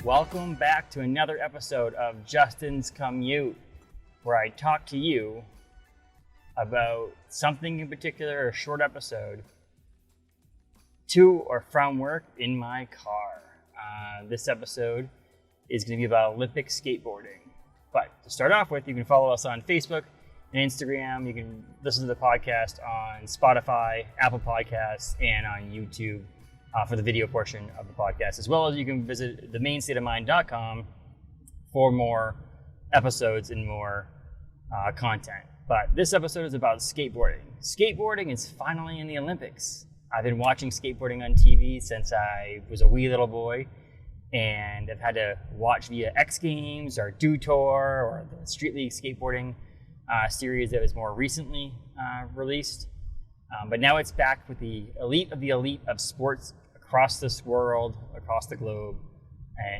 Welcome back to another episode of Justin's Commute, where I talk to you about something in particular, a short episode, to or from work in my car. This episode is going to be about Olympic skateboarding. But to start off with, you can follow us on Facebook and Instagram. You can listen to the podcast on Spotify, Apple Podcasts, and on YouTube for the video portion of the podcast, as well as you can visit themainstateofmind.com for more episodes and more content. But this episode is about skateboarding. Skateboarding is finally in the Olympics. I've been watching skateboarding on TV since I was a wee little boy, and I've had to watch via X Games or Do Tour or the Street League skateboarding series that was more recently released. But now it's back with the elite of sports across this world, across the globe,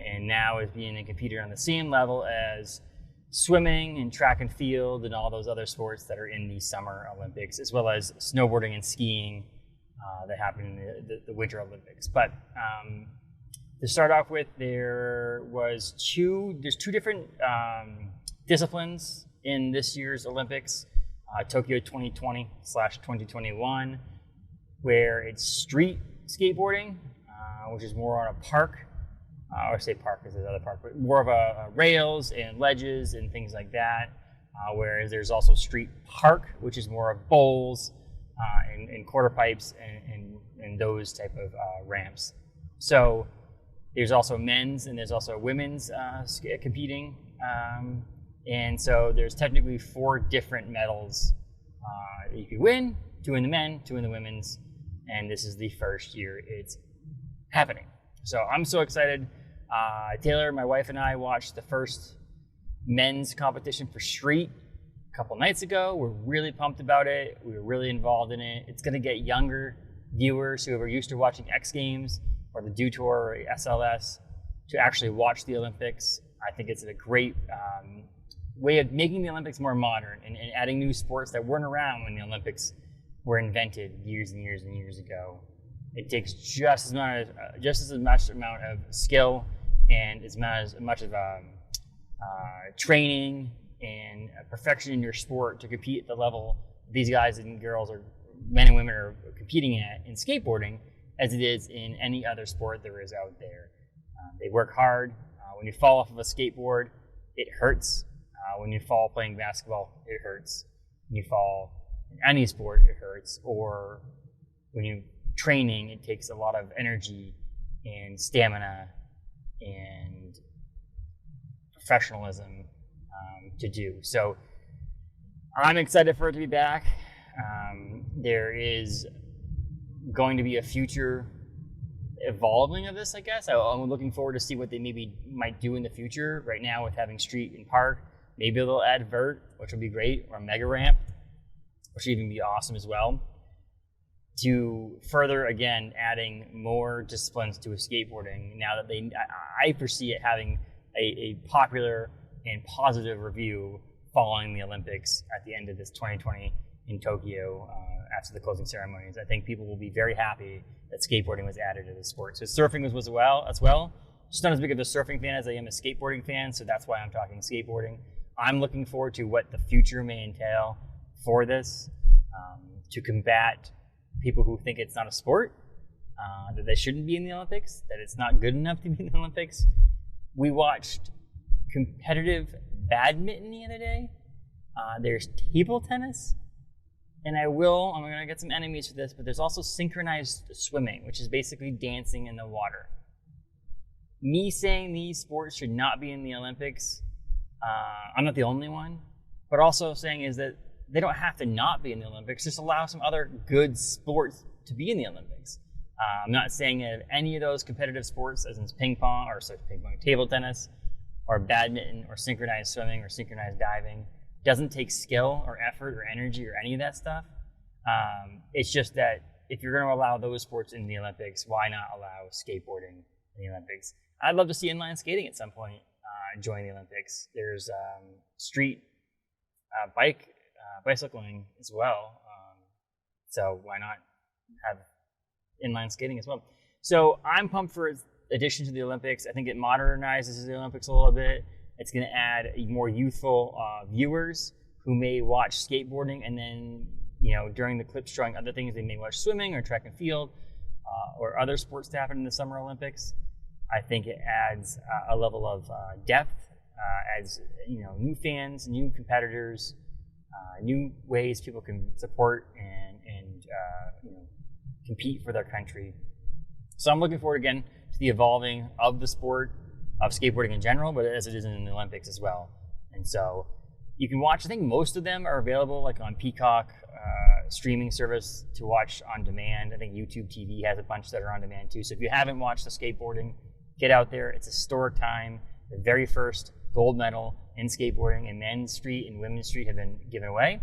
and now is being competed on the same level as swimming and track and field and all those other sports that are in the Summer Olympics, as well as snowboarding and skiing that happen in the Winter Olympics. But to start off with, there's two different disciplines in this year's Olympics. Tokyo 2020/2021, where it's street skateboarding, which is more on a park, or say park is another park, but more of a rails and ledges and things like that. Whereas there's also street park, which is more of bowls and quarter pipes and those type of ramps. So there's also men's and there's also women's competing. And so there's technically 4 different medals that you could win, 2 in the men, 2 in the women's, and this is the first year it's happening. So I'm so excited. Taylor, my wife, and I watched the first men's competition for street a couple nights ago. We're really pumped about it. We were really involved in it. It's going to get younger viewers who are used to watching X Games or the Do Tour or SLS to actually watch the Olympics. I think it's a great way of making the Olympics more modern and adding new sports that weren't around when the Olympics were invented years and years and years ago. It takes just as much amount of skill and as much of training and perfection in your sport to compete at the level these guys and girls or men and women are competing at in skateboarding as it is in any other sport there is out there. They work hard. When you fall off of a skateboard, it hurts. When you fall playing basketball, it hurts. When you fall in any sport, it hurts. Or when you're training, it takes a lot of energy and stamina and professionalism to do. So I'm excited for it to be back. There is going to be a future evolving of this, I guess. I'm looking forward to see what they maybe might do in the future. Right now with having street and park, maybe they'll add vert, which will be great, or mega ramp, which would even be awesome as well. To further, again, adding more disciplines to skateboarding now that I foresee it having a popular and positive review following the Olympics at the end of this 2020 in Tokyo after the closing ceremonies. I think people will be very happy that skateboarding was added to the sport. So surfing was as well. Just not as big of a surfing fan as I am a skateboarding fan, so that's why I'm talking skateboarding. I'm looking forward to what the future may entail for this, to combat people who think it's not a sport, that they shouldn't be in the Olympics, that it's not good enough to be in the Olympics. We watched competitive badminton the other day. There's table tennis, and I'm going to get some enemies for this, but there's also synchronized swimming, which is basically dancing in the water. Me saying these sports should not be in the Olympics, I'm not the only one, but also saying is that they don't have to not be in the Olympics, just allow some other good sports to be in the Olympics. I'm not saying that any of those competitive sports, as in table tennis, or badminton, or synchronized swimming, or synchronized diving, doesn't take skill or effort or energy or any of that stuff. It's just that if you're going to allow those sports in the Olympics, why not allow skateboarding in the Olympics? I'd love to see inline skating at some point. join the Olympics. There's street bicycling as well. So why not have inline skating as well? So I'm pumped for its addition to the Olympics. I think it modernizes the Olympics a little bit. It's going to add more youthful viewers who may watch skateboarding, and then during the clips showing other things, they may watch swimming or track and field or other sports to happen in the Summer Olympics. I think it adds a level of depth, adds new fans, new competitors, new ways people can support and compete for their country. So I'm looking forward again to the evolving of the sport of skateboarding in general, but as it is in the Olympics as well. And so you can watch. I think most of them are available like on Peacock streaming service to watch on demand. I think YouTube TV has a bunch that are on demand too. So if you haven't watched the skateboarding, get out there. It's a historic time. The very first gold medal in skateboarding in men's street and women's street have been given away.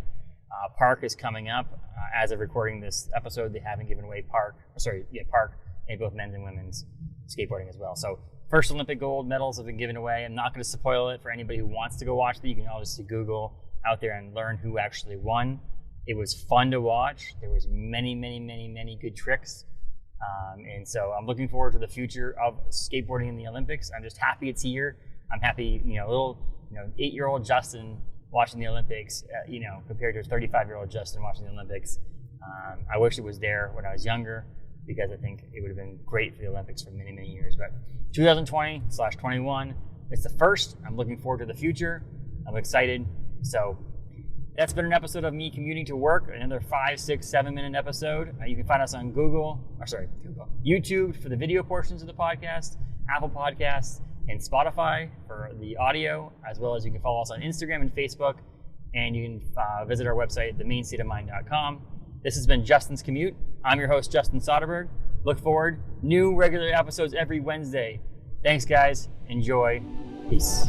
Park is coming up. As of recording this episode, they haven't given away Park in both men's and women's skateboarding as well. So first Olympic gold medals have been given away. I'm not going to spoil it for anybody who wants to go watch it. You can obviously Google out there and learn who actually won. It was fun to watch. There was many good tricks. And so I'm looking forward to the future of skateboarding in the Olympics. I'm just happy it's here. I'm happy, little 8-year-old Justin watching the Olympics, compared to a 35-year-old Justin watching the Olympics. I wish it was there when I was younger, because I think it would have been great for the Olympics for many years. But 2020/21, it's the first. I'm looking forward to the future. I'm excited. So that's been an episode of me commuting to work, another 5, 6, 7-minute episode. You can find us on YouTube for the video portions of the podcast, Apple Podcasts, and Spotify for the audio, as well as you can follow us on Instagram and Facebook, and you can visit our website, themainstateofmind.com. This has been Justin's Commute. I'm your host, Justin Soderberg. Look forward. New regular episodes every Wednesday. Thanks, guys. Enjoy. Peace.